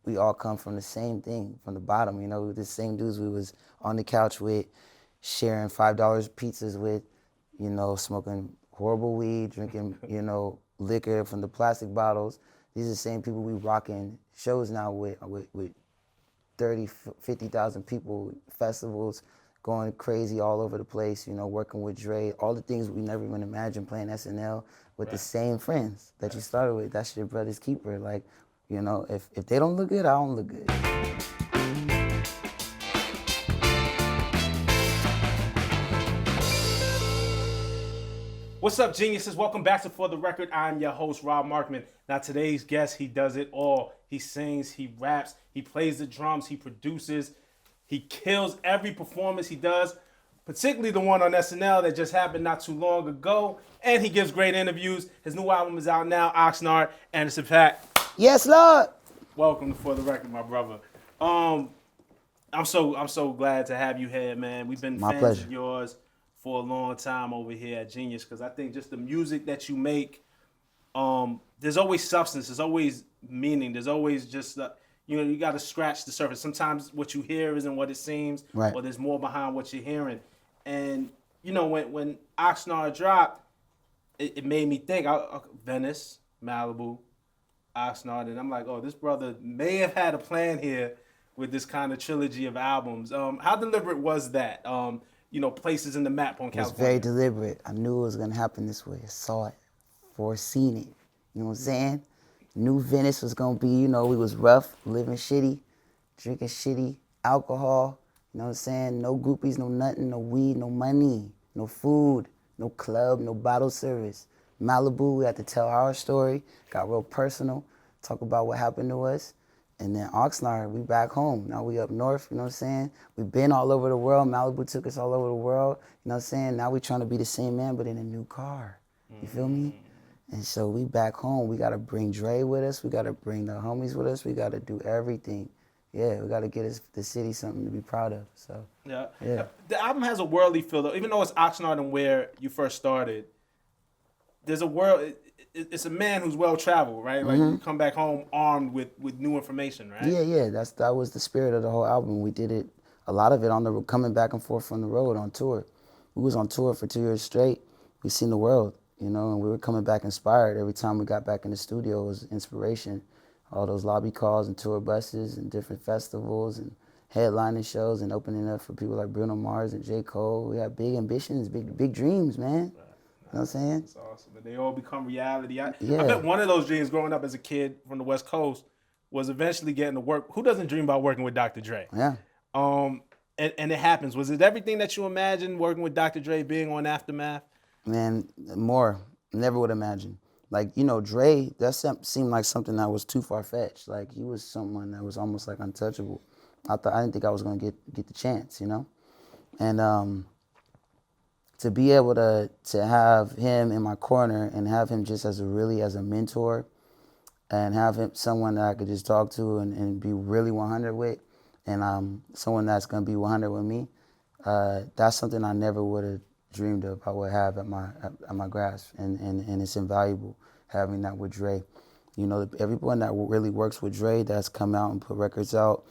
we all come from the same thing, from the bottom, the same dudes we was on the couch with, sharing $5 pizzas with, smoking horrible weed, drinking, liquor from the plastic bottles. These are the same people we rocking shows now with 30, 50,000 people, festivals, going crazy all over the place, working with Dre, all the things we never even imagined, playing SNL with the same friends that you started with. That's your brother's keeper. Like, if they don't look good, I don't look good. What's up, geniuses? Welcome back to For the Record. I'm your host, Rob Markman. Now, today's guest, he does it all. He sings, he raps, he plays the drums, he produces. He kills every performance he does, particularly the one on SNL that just happened not too long ago. And he gives great interviews. His new album is out now, Oxnard, and it's a Paak. Yes, Lord. Welcome to For the Record, my brother. I'm so glad to have you here, man. We've been fans of yours for a long time over here at Genius, because I think just the music that you make, there's always substance, there's always meaning, there's always just you got to scratch the surface. Sometimes what you hear isn't what it seems, right, or there's more behind what you're hearing. And when Oxnard dropped, it made me think Venice, Malibu, Oxnard, and I'm like, oh, this brother may have had a plan here with this kind of trilogy of albums. How deliberate was that? Places in the map on California. It was very deliberate. I knew it was gonna happen this way. I saw it, foreseen it. You know what I'm saying? Knew Venice was gonna be, we was rough, living shitty, drinking shitty alcohol. You know what I'm saying? No groupies, no nothing, no weed, no money, no food, no club, no bottle service. Malibu, we had to tell our story, got real personal, talk about what happened to us. And then Oxnard, we back home. Now we up north, you know what I'm saying? We've been all over the world. Malibu took us all over the world, you know what I'm saying? Now we trying to be the same man, but in a new car. You feel me? And so we back home. We gotta bring Dre with us. We gotta bring the homies with us. We gotta do everything. Yeah, we gotta get the city something to be proud of. So yeah. The album has a worldly feel, though. Even though it's Oxnard and where you first started, there's a world. It's a man who's well traveled, right? Like you come back home armed with new information, right? Yeah. That was the spirit of the whole album. We did it, a lot of it on the coming back and forth from the road on tour. We was on tour for 2 years straight. We seen the world, and we were coming back inspired. Every time we got back in the studio, it was inspiration. All those lobby calls and tour buses and different festivals and headlining shows and opening up for people like Bruno Mars and J. Cole. We had big ambitions, big dreams, man. You know what I'm saying? That's awesome. And they all become reality. I bet one of those dreams growing up as a kid from the West Coast was eventually getting to work. Who doesn't dream about working with Dr. Dre? Yeah. And it happens. Was it everything that you imagined working with Dr. Dre, being on Aftermath? Man, more. Never would imagine. Like, Dre, that seemed like something that was too far-fetched. Like, he was someone that was almost like untouchable. I didn't think I was gonna get the chance, And to be able to have him in my corner and have him just as a mentor, and have him someone that I could just talk to and be really 100 with, and someone that's gonna be 100 with me, that's something I never would have dreamed of I would have at my grasp, and it's invaluable having that with Dre. Everyone that really works with Dre that's come out and put records out,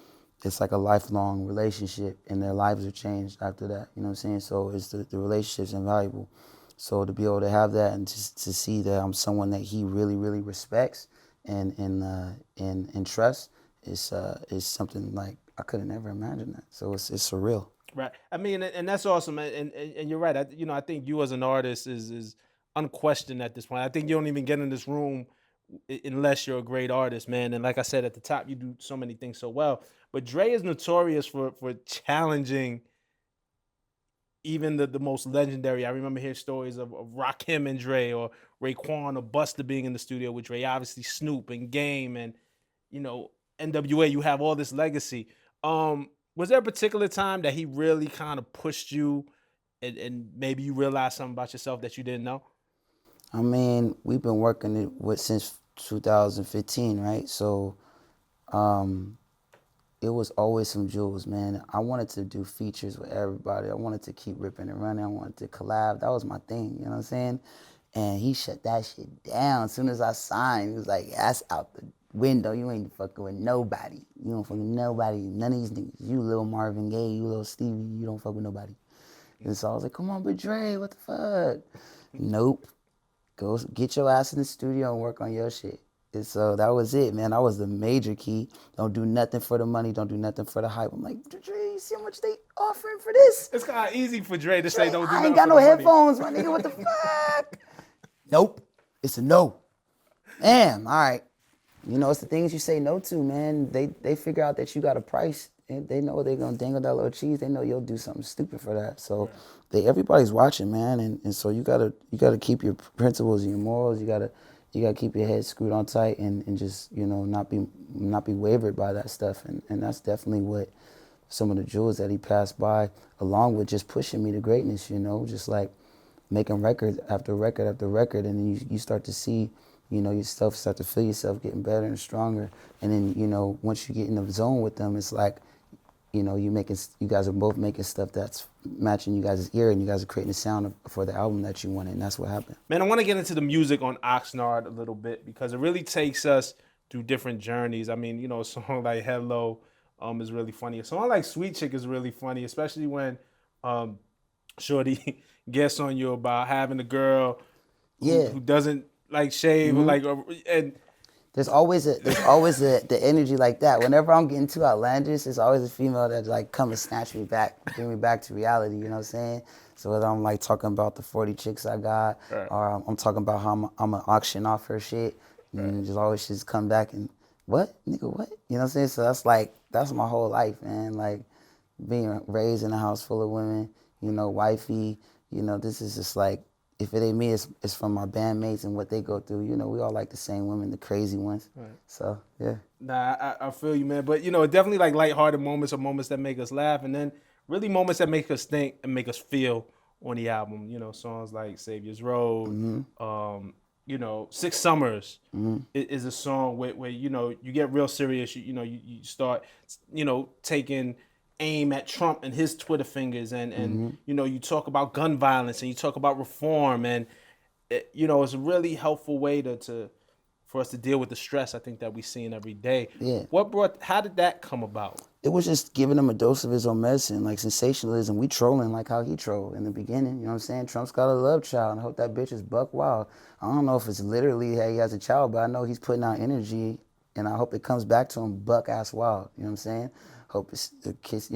it's like a lifelong relationship, and their lives are changed after that. You know what I'm saying? So it's the relationship's invaluable. So to be able to have that and to see that I'm someone that he really, really respects and trusts is something like I could have never imagined that. So it's surreal. Right. I mean, and that's awesome. And you're right. I think you as an artist is unquestioned at this point. I think you don't even get in this room unless you're a great artist, man. And like I said at the top, you do so many things so well. But Dre is notorious for challenging even the most legendary. I remember hearing stories of Rakim and Dre, or Raekwon or Busta being in the studio with Dre. Obviously Snoop and Game and NWA. You have all this legacy. Was there a particular time that he really kind of pushed you, and maybe you realized something about yourself that you didn't know? I mean, we've been working it since 2015, right? So it was always some jewels, man. I wanted to do features with everybody. I wanted to keep ripping and running. I wanted to collab. That was my thing, you know what I'm saying? And he shut that shit down. As soon as I signed, he was like, that's out the window. You ain't fucking with nobody. You don't fuck with nobody. None of these niggas. You little Marvin Gaye, you little Stevie, you don't fuck with nobody. And so I was like, come on, but Dre, what the fuck? Nope. Go get your ass in the studio and work on your shit. And so that was it, man. That was the major key. Don't do nothing for the money. Don't do nothing for the hype. I'm like, Dre, you see how much they offering for this? It's kind of easy for Dre to say don't do I nothing ain't got for no the money. headphones, my nigga. What the fuck? Nope. It's a no. Damn, all right. You know, it's the things you say no to, man. They figure out that you got a price, and they know they're gonna dangle that little cheese. They know you'll do something stupid for that. So everybody's watching, man, and so you gotta keep your principles and your morals. You gotta keep your head screwed on tight and just, you know, not be wavered by that stuff. And that's definitely what some of the jewels that he passed by, along with just pushing me to greatness, you know, just like making record after record after record, and then you start to see, you know, yourself start to feel yourself getting better and stronger. And then, you know, once you get in the zone with them, it's like, you know, you guys are both making stuff that's matching you guys' ear, and you guys are creating a sound for the album that you wanted, and that's what happened. Man, I want to get into the music on Oxnard a little bit because it really takes us through different journeys. I mean, you know, a song like Hello is really funny. A song like Sweet Chick is really funny, especially when Shorty gets on you about having a girl who doesn't like shave, and There's always the energy like that. Whenever I'm getting too outlandish, there's always a female that like come and snatch me back, bring me back to reality. You know what I'm saying? So whether I'm like talking about the 40 chicks I got, or I'm talking about how I'm gonna auction off her shit, and just always just come back and what, nigga, what? You know what I'm saying? So that's my whole life, man. Like being raised in a house full of women, you know, wifey. You know, this is just like, if it ain't me, it's from my bandmates and what they go through. You know, we all like the same women, the crazy ones. Right. So, yeah. Nah, I feel you, man. But, you know, definitely like lighthearted moments or moments that make us laugh, and then really moments that make us think and make us feel on the album. You know, songs like Saviours Road, you know, Six Summers is a song where, you know, you get real serious. You know, you start, you know, taking aim at Trump and his Twitter fingers, and you know, you talk about gun violence and you talk about reform, and you know, it's a really helpful way for us to deal with the stress I think that we seeing every day. Yeah. How did that come about? It was just giving him a dose of his own medicine, like sensationalism. We trolling like how he trolled in the beginning. You know what I'm saying? Trump's got a love child, and I hope that bitch is buck wild. I don't know if it's literally that he has a child, but I know he's putting out energy, and I hope it comes back to him buck ass wild. You know what I'm saying? Hope it's kiss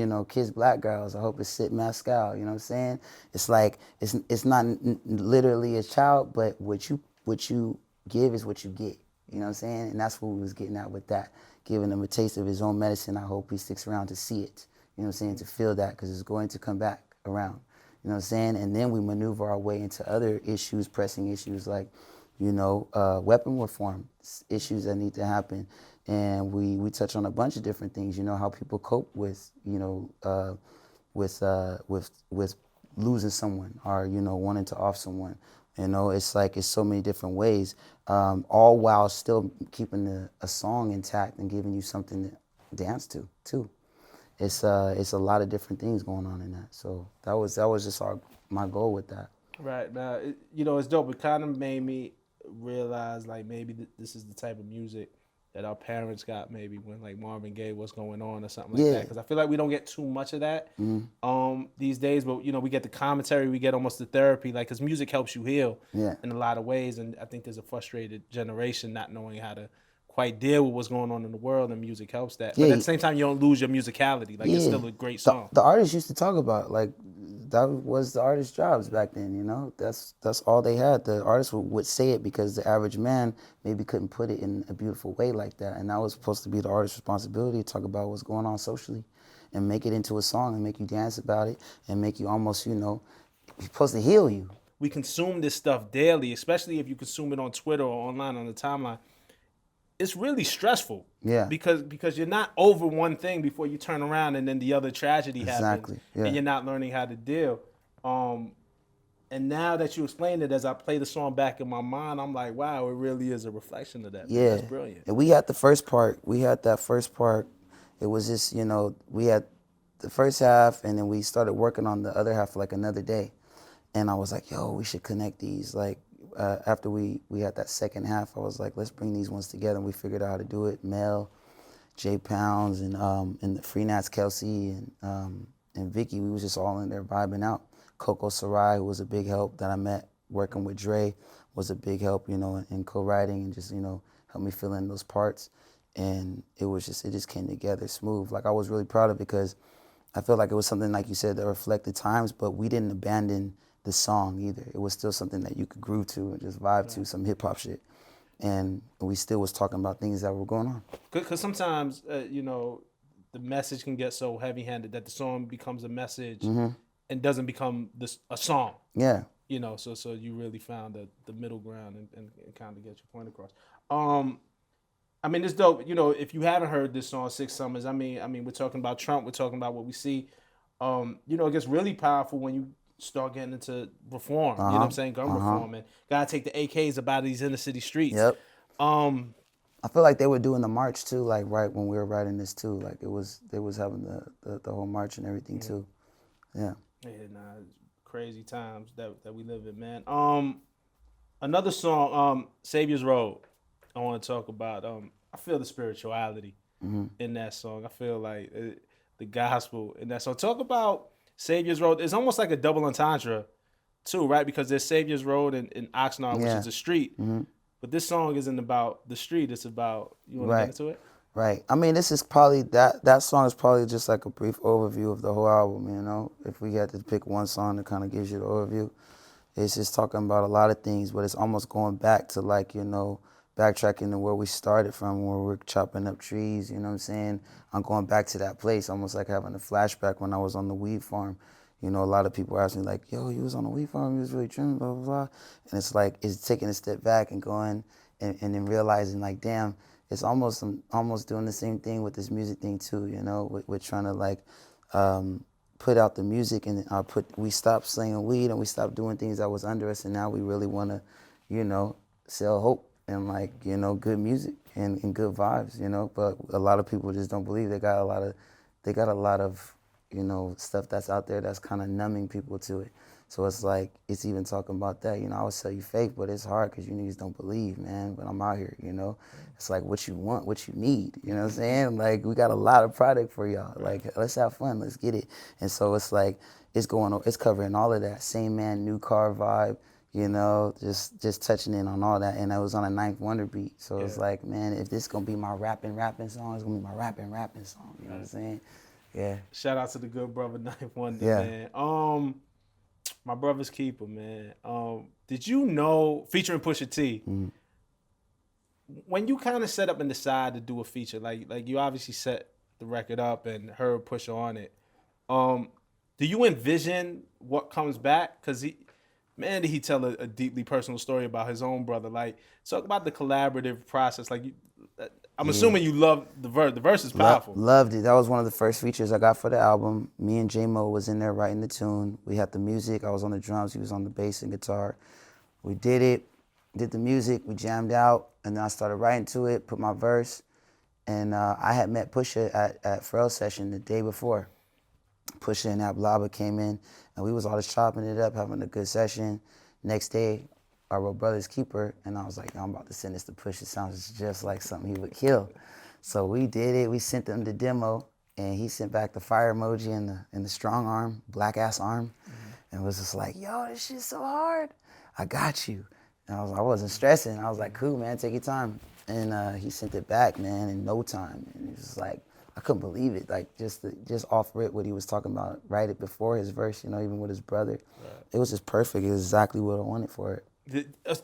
black girls. I hope it's sit Mescal. You know what I'm saying? It's like it's not literally a child, but what you give is what you get. You know what I'm saying? And that's what we was getting at with that, giving him a taste of his own medicine. I hope he sticks around to see it. You know what I'm saying? To feel that, because it's going to come back around. You know what I'm saying? And then we maneuver our way into other issues, pressing issues like, you know, weapon reform, issues that need to happen. And we touch on a bunch of different things, you know, how people cope with, you know, with losing someone, or, you know, wanting to off someone. You know, it's like, it's so many different ways, all while still keeping a song intact and giving you something to dance to, too. It's a lot of different things going on in that. So that was just my goal with that. Right. Now, you know, it's dope. It kind of made me realize, like, maybe this is the type of music that our parents got, maybe when like Marvin Gaye, What's Going On or something like that. Because I feel like we don't get too much of that these days. But, you know, we get the commentary, we get almost the therapy, like, because music helps you heal in a lot of ways. And I think there's a frustrated generation not knowing how to quite deal with what's going on in the world, and music helps that. But at the same time, you don't lose your musicality. Like, it's still a great song. The artists used to talk about, like, that was the artist's jobs back then, you know? That's all they had. The artists would say it because the average man maybe couldn't put it in a beautiful way like that. And that was supposed to be the artist's responsibility, to talk about what's going on socially and make it into a song and make you dance about it and make you almost, you know, it's supposed to heal you. We consume this stuff daily, especially if you consume it on Twitter or online on the timeline. It's really stressful. Yeah. Because you're not over one thing before you turn around and then the other tragedy happens. Yeah. And you're not learning how to deal. And now that you explained it, as I play the song back in my mind, I'm like, wow, it really is a reflection of that. Yeah. That's brilliant. And we had the first part. We had that first part. It was just, you know, we had the first half, and then we started working on the other half for like another day. And I was like, yo, we should connect these. Like, after we had that second half, I was like, let's bring these ones together, and we figured out how to do it. Mel, Jay Pounds, and the Free Nats Kelsey, and Vicky, we was just all in there vibing out. Coco Sarai, who was a big help that I met working with Dre, was a big help, in co-writing and just, helped me fill in those parts. And it just came together smooth. Like, I was really proud of it because I felt like it was something, like you said, that reflected times, but we didn't abandon the song either. It was still something that you could groove to and just vibe to, some hip hop shit. And we still was talking about things that were going on. Because sometimes, the message can get so heavy-handed that the song becomes a message and doesn't become a song. Yeah. So you really found the middle ground and kind of get your point across. I mean, it's dope. If you haven't heard this song, Six Summers, I mean, we're talking about Trump. We're talking about what we see. It gets really powerful when you start getting into reform. You know what I'm saying? Gun reform, and gotta take the AKs up out of these inner city streets. Yep. I feel like they were doing the march too, like right when we were writing this too. Like they was having the whole march and everything too. Yeah. Yeah, it's crazy times that we live in, man. Another song, Saviours Road. I want to talk about. I feel the spirituality in that song. I feel like the gospel in that song. Talk about Saviours Road. It's almost like a double entendre, too, right? Because there's Saviours Road in Oxnard, which is a street. But this song isn't about the street. It's about, you want to get into it? Right. I mean, this is probably, that song is probably just like a brief overview of the whole album, If we had to pick one song that kind of gives you the overview. It's just talking about a lot of things, but it's almost going back to like, backtracking to where we started from, where we're chopping up trees, you know what I'm saying? I'm going back to that place, almost like having a flashback when I was on the weed farm. A lot of people ask me like, yo, you was on the weed farm, you was really trimming, blah, blah, blah. And it's like, it's taking a step back and going and then realizing like, damn, it's almost, I'm almost doing the same thing with this music thing too, We're trying to like put out the music and we stopped slinging weed and we stopped doing things that was under us, and now we really want to, sell hope and like, good music and good vibes, But a lot of people just don't believe. They got a lot of stuff that's out there that's kind of numbing people to it. So it's like, it's even talking about that, I would sell you fake, but it's hard because you niggas don't believe, man. But I'm out here, It's like what you want, what you need, you know what I'm saying? Like, we got a lot of product for y'all. Like, let's have fun, let's get it. And so it's like, it's covering all of that. Same man, new car vibe, just touching in on all that. And I was on a Ninth Wonder beat. So it's like, man, if this gonna be my rapping song, it's gonna be my rapping song, you know what I'm saying? Yeah. Shout out to the good brother Ninth Wonder, man. My brother's keeper, man. Did you know, featuring Pusha-T, when you kind of set up and decide to do a feature, like you obviously set the record up and heard Pusha on it, do you envision what comes back? Because did he tell a deeply personal story about his own brother? Like, talk about the collaborative process. Like, I'm assuming you love the verse. The verse is powerful. Loved it. That was one of the first features I got for the album. Me and J-Mo was in there writing the tune. We had the music. I was on the drums. He was on the bass and guitar. We did it, did the music. We jammed out, and then I started writing to it, put my verse. And I had met Pusha at Pharrell's session the day before. Pusha and Ablaba came in, and we was all just chopping it up, having a good session. Next day, I wrote Brother's Keeper, and I was like, I'm about to send this to Push. It sounds just like something he would kill. So we did it. We sent him the demo, and he sent back the fire emoji and the strong arm, black ass arm, and was just like, yo, this shit's so hard. I got you. And I wasn't stressing. I was like, cool, man, take your time. And he sent it back, man, in no time. And it was like, I couldn't believe it. Like, just off rip what he was talking about, write it before his verse, even with his brother. Right. It was just perfect. It was exactly what I wanted for it.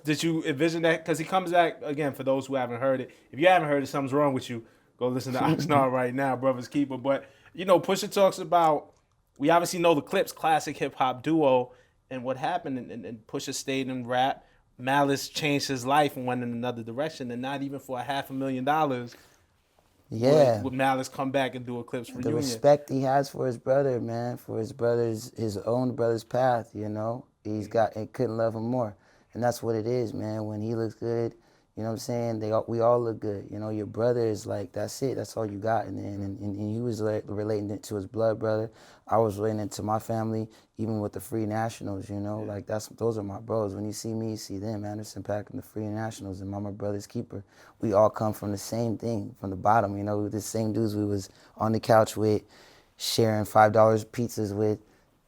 Did you envision that? Because he comes back, again, for those who haven't heard it. If you haven't heard it, something's wrong with you. Go listen to Oxnard right now, Brother's Keeper. But, Pusha talks about, we obviously know the Clips, classic hip-hop duo, and what happened, and Pusha stayed in rap. Malice changed his life and went in another direction, and not even for $500,000 would Malice come back and do a Clips reunion. The respect he has for his brother, man, for his own brother's path, he couldn't love him more. And that's what it is, man. When he looks good, You know what I'm saying? We all look good. You know, your brother is like, that's it. That's all you got. And he was like relating it to his blood brother. I was relating it to my family, even with the Free Nationals, you know? Like, those are my bros. When you see me, you see them, Anderson .Paak and the Free Nationals and Mama Brother's Keeper. We all come from the same thing, from the bottom, you know? The same dudes we was on the couch with, sharing $5 pizzas with,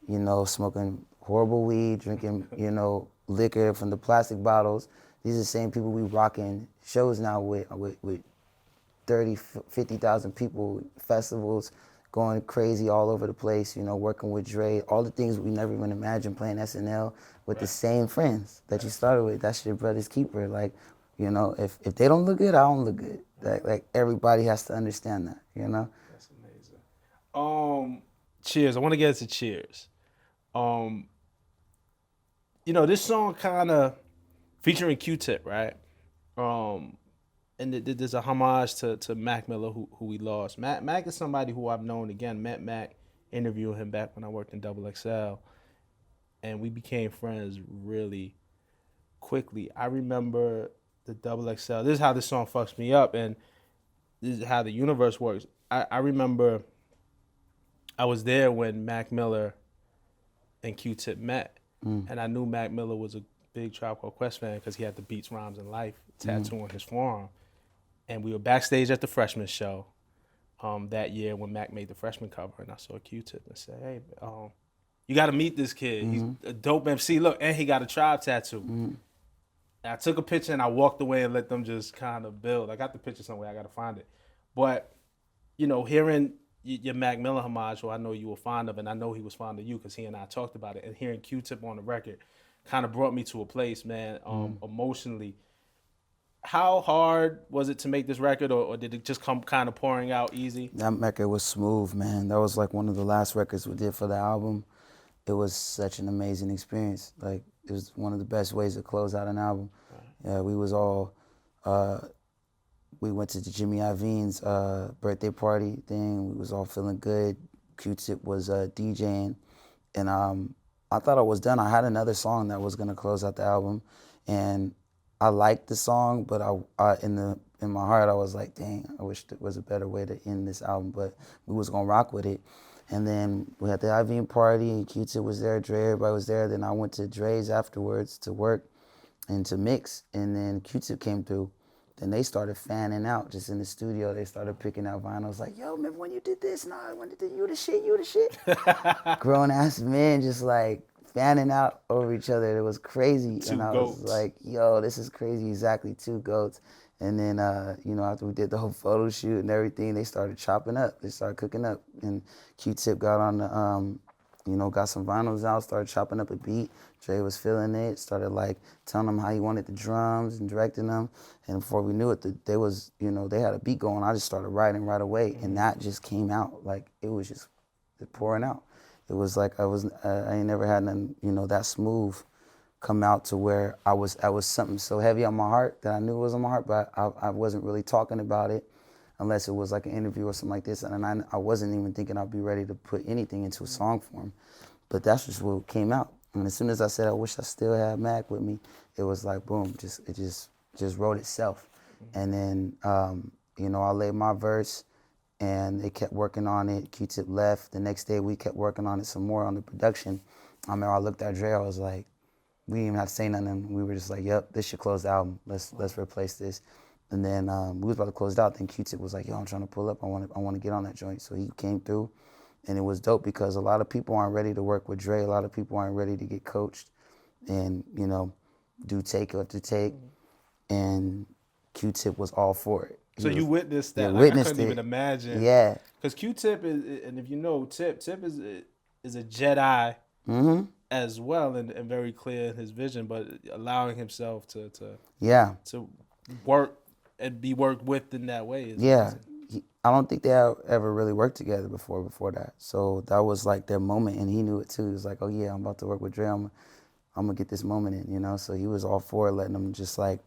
you know, smoking horrible weed, drinking, you know, liquor from the plastic bottles. These are the same people we rocking shows now with 30, 50,000 people, festivals, going crazy all over the place, you know, working with Dre, all the things we never even imagined, playing SNL with the same friends that you started with. That's your brother's keeper. Like, you know, if they don't look good, I don't look good. Like everybody has to understand that, you know? That's amazing. Cheers. I want to get into Cheers. You know, this song kind of featuring Q-Tip, right? And there's a homage to Mac Miller, who we lost. Mac is somebody who I've known, again, met Mac, interviewing him back when I worked in Double XL, and we became friends really quickly. I remember the Double XL. This is how this song fucks me up, and this is how the universe works. I remember I was there when Mac Miller and Q-Tip met, and I knew Mac Miller was a big Tribe Called Quest fan because he had the Beats, Rhymes, and Life tattoo on his forearm. And we were backstage at the freshman show that year when Mac made the freshman cover, and I saw Q-Tip and said, "Hey, you got to meet this kid. He's a dope MC. Look, and he got a Tribe tattoo." And I took a picture and I walked away and let them just kind of build. I got the picture somewhere. I got to find it. But, you know, hearing your Mac Miller homage, who I know you were fond of, and I know he was fond of you because he and I talked about it, and hearing Q-Tip on the record kind of brought me to a place, man, emotionally. How hard was it to make this record, or did it just come kind of pouring out easy? That record was smooth, man. That was like one of the last records we did for the album. It was such an amazing experience. Like, it was one of the best ways to close out an album. Yeah, we was all, we went to Jimmy Iovine's birthday party thing. We was all feeling good. Q-Tip was DJing. And I thought I was done. I had another song that was gonna close out the album. And I liked the song, but in my heart I was like, dang, I wish there was a better way to end this album, but we was gonna rock with it. And then we had the Ivine party, and Q-Tip was there, Dre, everybody was there. Then I went to Dre's afterwards to work and to mix, and then Q-Tip came through. Then they started fanning out just in the studio. They started picking out vinyls like, yo, remember when you did this? Nah, when did you the shit? Grown ass men just like fanning out over each other. It was crazy. Two and I goats. was like, yo, this is crazy. Exactly, two goats. And then, you know, after we did the whole photo shoot and everything, they started chopping up. They started cooking up. And Q-Tip got on the, you know, got some vinyls out, started chopping up a beat. Dre was feeling it, started like telling them how he wanted the drums and directing them. And before we knew it, they was, you know, they had a beat going. I just started writing right away. And that just came out. Like, it was just pouring out. It was like I ain't never had nothing, you know, that smooth come out to where I was something so heavy on my heart that I knew it was on my heart, but I wasn't really talking about it unless it was like an interview or something like this. And I wasn't even thinking I'd be ready to put anything into a song form. But that's just what came out. And as soon as I said I wish I still had Mac with me, it was like boom, it just wrote itself. And then you know, I laid my verse and they kept working on it. Q-Tip left. The next day we kept working on it some more on the production. I remember I looked at Dre, I was like, we didn't even have to say nothing. We were just like, yep, this should close the album. Let's replace this. And then we was about to close it out. Then Q-Tip was like, yo, I'm trying to pull up. I want to get on that joint. So he came through, and it was dope because a lot of people aren't ready to work with Dre. A lot of people aren't ready to get coached and, you know, do take after take. And Q-Tip was all for it. So you witnessed that. Yeah, like, witnessed I couldn't it. even imagine. Yeah. Because Q-Tip is, and if you know, Tip is a Jedi as well, and very clear in his vision, but allowing himself to work and be worked with in that way. Is amazing. I don't think they ever really worked together before that. So that was like their moment, and he knew it too. He was like, oh yeah, I'm about to work with Dre. I'm gonna get this moment in, you know. So he was all for it, letting them just like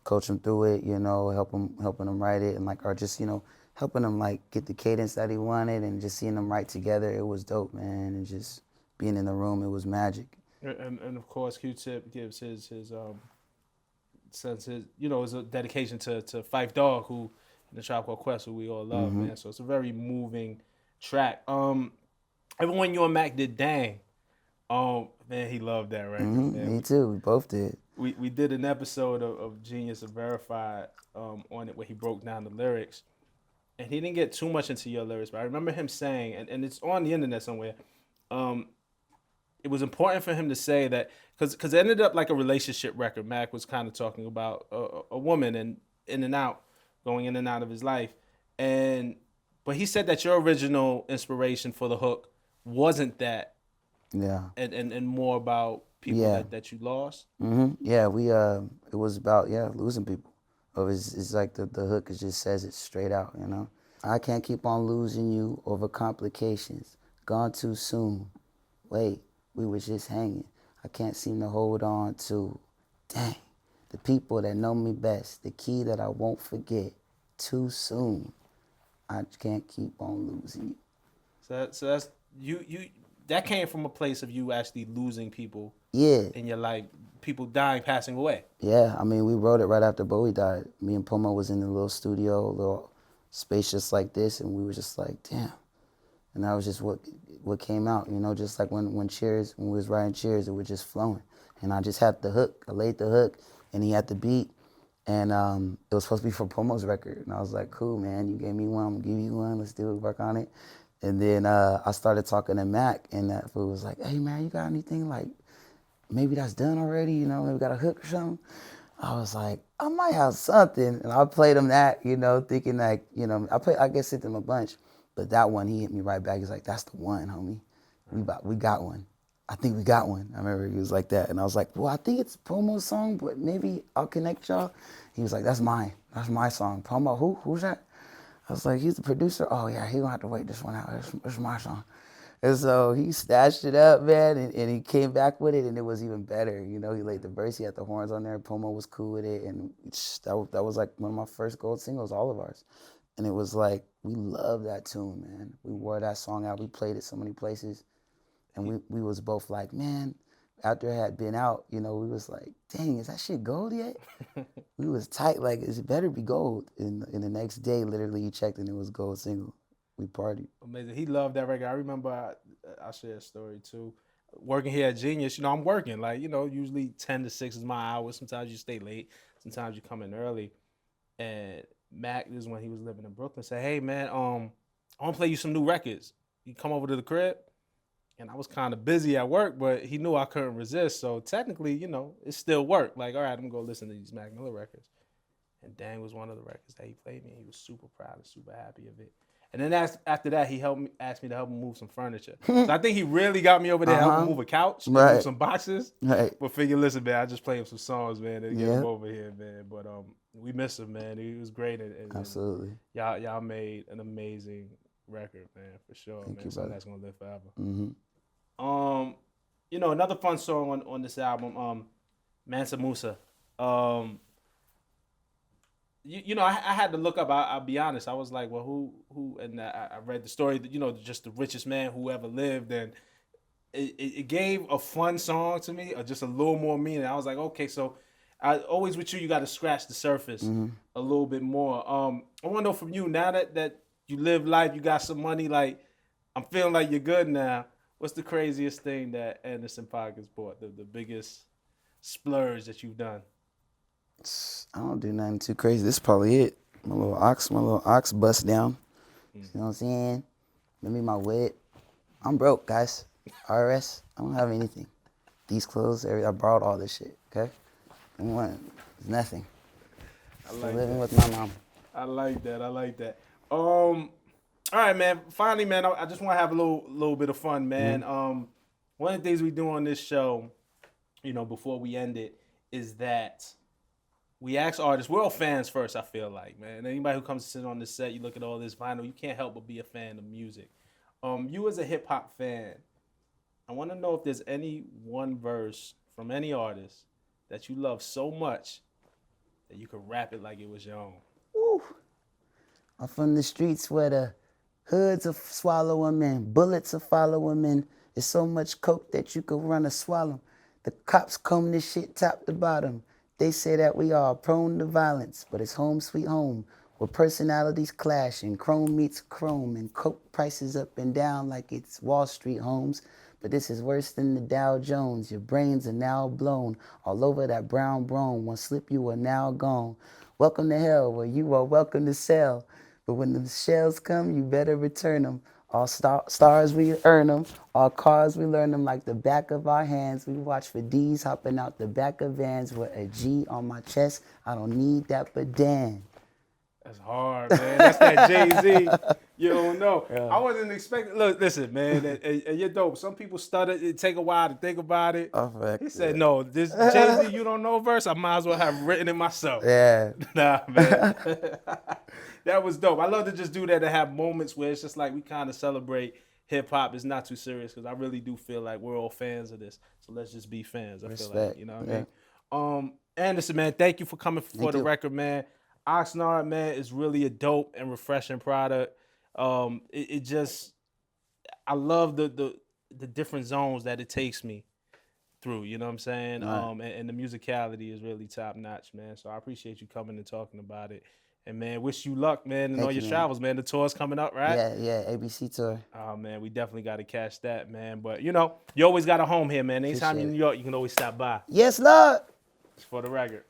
coach him through it, you know, helping him write it, and like, or just, you know, helping him like get the cadence that he wanted, and just seeing them write together. It was dope, man, and just being in the room, it was magic. And of course, Q-Tip gives his since his, you know, it was a dedication to Phife Dawg, who in the Tribe Called Quest, who we all love, man. So it's a very moving track. Even when you and Mac did Dang, man, he loved that record, man. Me too. We both did. We did an episode of Genius of Verified on it where he broke down the lyrics, and he didn't get too much into your lyrics, but I remember him saying, and it's on the internet somewhere, it was important for him to say that, because it ended up like a relationship record. Mac was kind of talking about a woman and in and out, going in and out of his life, but he said that your original inspiration for the hook wasn't that, and more about people that you lost. Yeah, it was about losing people. It's like the hook, it just says it straight out, you know. I can't keep on losing you over complications. Gone too soon. Wait, we was just hanging. I can't seem to hold on to, dang, the people that know me best, the key that I won't forget. Too soon. I can't keep on losing you. So that's you. That came from a place of you actually losing people. Yeah. In your life, people dying, passing away. Yeah, I mean, we wrote it right after Bowie died. Me and Pomo was in the little studio, a little space just like this, and we were just like, damn. And that was just what came out, you know, just like when Cheers, when we was writing Cheers, it was just flowing. And I just had the hook, I laid the hook, and he had the beat, and it was supposed to be for Pomo's record. And I was like, cool, man, you gave me one, I'm gonna give you one, let's do it, work on it. And then I started talking to Mac, and that fool was like, hey, man, you got anything like, maybe that's done already, you know, maybe got a hook or something? I was like, I might have something. And I played him that, you know, thinking like, you know, I guess sent him a bunch, but that one, he hit me right back. He's like, that's the one, homie. We got one. I think we got one. I remember he was like that. And I was like, well, I think it's Pomo's song, but maybe I'll connect y'all. He was like, that's mine. That's my song. Pomo, who's that? I was like, he's the producer. Oh, yeah, he gonna have to wait this one out. It's my song. And so he stashed it up, man, and he came back with it, and it was even better. You know, he laid the verse, he had the horns on there, Pomo was cool with it, and that was like one of my first gold singles, all of ours. And it was like, we love that tune, man. We wore that song out, we played it so many places, and we was both like, man, after it had been out, you know, we was like, dang, is that shit gold yet? We was tight, like, it better be gold. And the next day, literally, he checked and it was gold single. We partied. Amazing. He loved that record. I remember I share a story too. Working here at Genius, you know, I'm working like, you know, usually 10 to 6 is my hour. Sometimes you stay late. Sometimes you come in early. And Mac, this is when he was living in Brooklyn, said, hey, man, I want to play you some new records. You come over to the crib? And I was kind of busy at work, but he knew I couldn't resist. So technically, you know, it still worked. Like, all right, I'm going to go listen to these Mac Miller records. And Dang was one of the records that he played me. He was super proud and super happy of it. And then after that, he asked me to help him move some furniture. So I think he really got me over there to help him move a couch, and move some boxes. Right. But figure, listen, man, I just played him some songs, man, to get him over here, man. But we miss him, man. He was great. And absolutely. Y'all made an amazing record, man, for sure. Thank man. you, Something that's gonna live forever. Mm-hmm. You know, another fun song on this album, Mansa Musa. You know, I had to look up. I'll be honest. I was like, well, who? And I read the story that, you know, just the richest man who ever lived, and it gave a fun song to me, or just a little more meaning. I was like, okay, so I always with you got to scratch the surface a little bit more. I want to know from you, now that you live life, you got some money, like I'm feeling like you're good now. What's the craziest thing that Anderson Paak has bought? The biggest splurge that you've done? I don't do nothing too crazy. This is probably it. My little ox bust down. You know what I'm saying? Maybe my whip. I'm broke, guys. RS, I don't have anything. These clothes, I borrowed all this shit, okay? There's nothing. Like living with my mom. I like that. All right, man. Finally, man, I just want to have a little bit of fun, man. One of the things we do on this show, you know, before we end it, is that we ask artists, we're all fans first, I feel like, man. Anybody who comes to sit on this set, you look at all this vinyl, you can't help but be a fan of music. You as a hip hop fan, I want to know if there's any one verse from any artist that you love so much that you could rap it like it was your own. Woo. I'm from the streets where the hoods are swallowing men, bullets are following men. There's so much coke that you could run a swallow. The cops comb this shit top to bottom. They say that we are prone to violence, but it's home sweet home, where personalities clash and chrome meets chrome and coke prices up and down like it's Wall Street homes. But this is worse than the Dow Jones. Your brains are now blown all over that brown brome. One slip, you are now gone. Welcome to hell, where you are welcome to sell. But when the shells come, you better return them. All stars we earn them, all cars we learn them like the back of our hands. We watch for D's hopping out the back of vans with a G on my chest. I don't need that, but damn. That's hard, man. That's that Jay-Z. You don't know. Yeah. I wasn't expecting. Look, listen, man, and you're dope. Some people stutter. It take a while to think about it. He said, no, this Jay-Z you don't know verse, I might as well have written it myself. Yeah. Nah, man. That was dope. I love to just do that, to have moments where it's just like we kind of celebrate hip-hop. It's not too serious, because I really do feel like we're all fans of this. So let's just be fans. I feel like, you know what I mean? Anderson, man, thank you for coming for the record, man. Oxnard, man, is really a dope and refreshing product. It just, I love the different zones that it takes me through, you know what I'm saying? Right. And the musicality is really top notch, man. So I appreciate you coming and talking about it. And man, wish you luck, man, and all your travels, man. The tour's coming up, right? Yeah, ABC tour. Oh man, we definitely got to catch that, man. But you know, you always got a home here, man. Anytime you're in New York, you can always stop by. Yes, Lord. It's for the record.